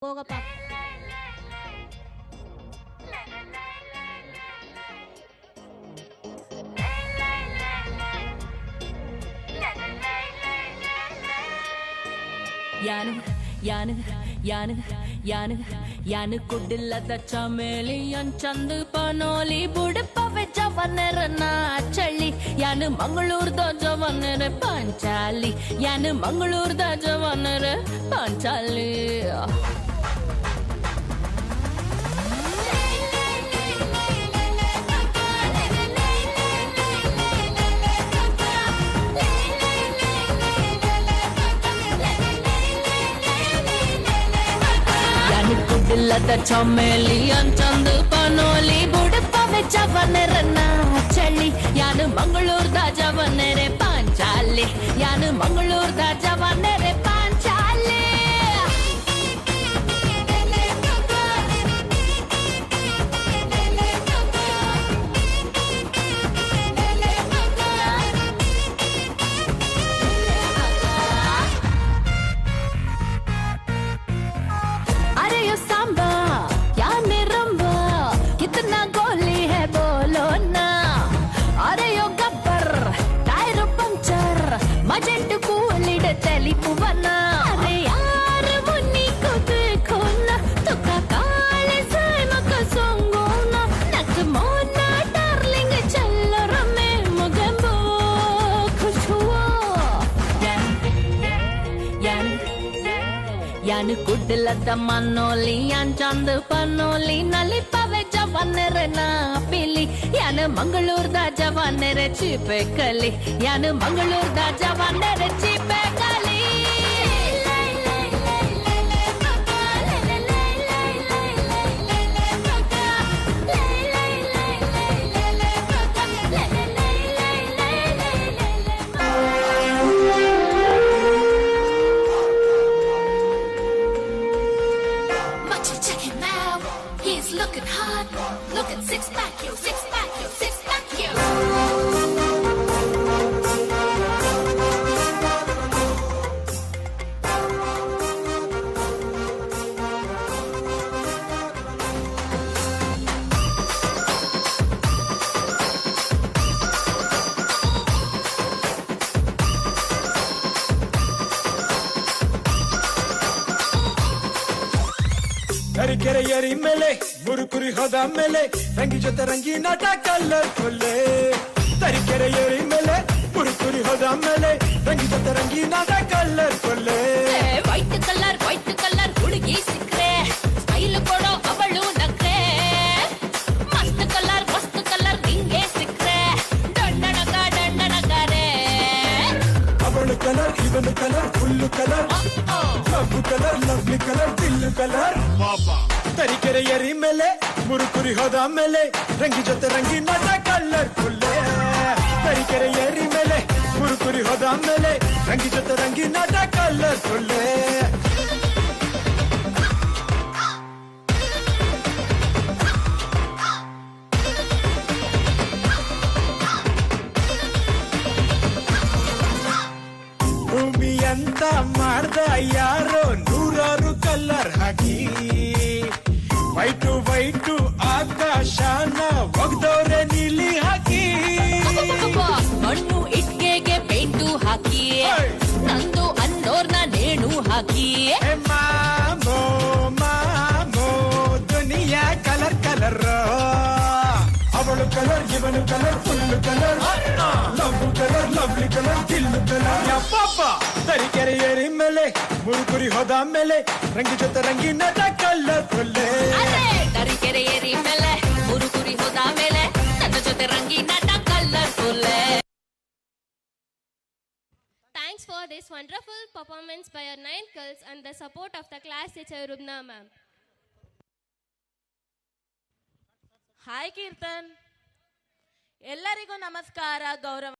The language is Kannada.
ಹೋಗಪ್ಪ. ಯಾನು ಕುಡ್ಡಿಲ್ಲದ ಚಮೇಲಿ ಚಂದ ಪನೋಲಿ ಬುಡಪವೆ ಜವನರನ ಚಳ್ಳಿ ಯಾನು ಮಂಗಳೂರ್ದ ಜವನರ ಪಾಂಚಾಲಿ ಯಾನು ಮಂಗಳೂರ್ದ ಜವನರ ಪಾಂಚಾಲಿ ಕುಡ್ಡಿಲ್ಲದ ಚಮೇಲಿ ಚಂದ ಪನೋಲಿ ಬುಡಪವೆ ಜವನರನ ಚಳ್ಳಿ ಯಾನು ಮಂಗಳೂರ್ದ ಜವನರೆ ಪಾಂಚಾಲಿ ಯಾನು ಮಂಗಳೂರ್ದ ಜವನರೆ ಪಾಂಚಾಲಿ ಯಾನು ಕುಡ್ಡಿಲ್ಲದ ಮನೋಲಿ ಚಂದ ಪನೋಲಿ ನಲಿಪವೆ ಜವನರನ ಪಿಲಿ ಯಾನು ಮಂಗಳೂರ್ದ ಜವನರ ಚೀಪೆ ಕಲಿ ಯಾನು ಮಂಗಳೂರ್ದ ಜವನರ ಚೀಪೆ ಕಲಿ Looking hot, looking six pack, yo, six pack, yo, six pack, yo. ಕೆರೆಯರಿ ಮೇಲೆ ಮುರುಕುರಿ ಹೋದ ಮೇಲೆ ರಂಗಿ ಜೊತೆ ರಂಗಿ ನಾಟ ಕಲ್ಲರ್ ಕೊಲ್ಲೆ ತರೀಕೆರೆಯರಿ ಮೇಲೆ ಮುರುಕುರಿ ಹೋದ ಮೇಲೆ ರಂಗಿ ಜೊತೆ ರಂಗಿ ನಾಟ ಕಲ್ಲರ್ ಕೊಲ್ಲೆ ವೈಟ್ ಕಲರ್ ಹುಡುಗಿ ಸಿಕ್ರೆ ಸ್ಟೈಲ್ ಕೊಡೋ ಅವಳು ನಕ್ರೆ ಮಸ್ತ್ ಕಲರ್ ನಿಂಗೆ ಸಿಕ್ರೆ ಡಣ್ಣಣಗಾರೆ ಅವಳು ಕಲರ್ ಇವನು colour full colour lovely colour ದಿಲ್ಲು ಕಲರ್ ತರೀಕೆರೆಯರಿ ಮೇಲೆ ಮುರುಕುರಿ ಹೋದ ಮೇಲೆ ರಂಗಿ ಜೊತೆ ರಂಗಿ ನಾಟ ಕಲ್ಲರ್ ಕೊಲ್ಲೆ ತರೀಕೆರೆಯರಿ ಮೇಲೆ ಮುರುಕುರಿ ಹೋದ ಮೇಲೆ ರಂಗಿ ಜೊತೆ ರಂಗಿ ನಾಟ ಕಲ್ಲರ್ ಕೊಲ್ಲೆ ಭೂಮಿ ಅಂತ ಮಾಡ್ದ ಯಾರೋ ನೂರಾರು ಕಲ್ಲರ್ ಹಾಕಿ ವೈಟು ಆಕಾಶನ ಒಗ್ದವ್ರೆ ನೀಲಿ ಹಾಕಿ ಮಣ್ಣು ಇಟ್ಕೆಗೆ ಪೇಂಟು ಹಾಕಿ ನಂದು ಅನ್ನೋರ್ನ ನೇಣು ಹಾಕಿ ಮಾಮೋ ದುನಿಯಾ ಕಲರ್ ಅವಳು ಕಲರ್ ಇವನು colour full colour lovely colour ದಿಲ್ಲು ಕಲರ್ ಯಪ್ಪ ತರೀಕೆರೆಯರಿ ಮೇಲೆ ಮುರುಕುರಿ ಹೋದ ಮೇಲೆ ರಂಗಿ ಜೊತೆ ರಂಗಿ ನಟ ಕಲ್ಲರ್ ಕೊಲ್ಲೆ ತರೀಕೆರೆಯರಿ ಮೇಲೆ ಮುರುಕುರಿ ಹೋದ ಮೇಲೆ ನನ್ನ ಜೊತೆ ರಂಗಿ ನಟ colour Kolle. Thanks for this wonderful performance by your 9 girls and the support of the class teacher Rubna ma'am. Hi Keerthan, ಎಲ್ಲರಿಗೂ ನಮಸ್ಕಾರ, ಗೌರವ.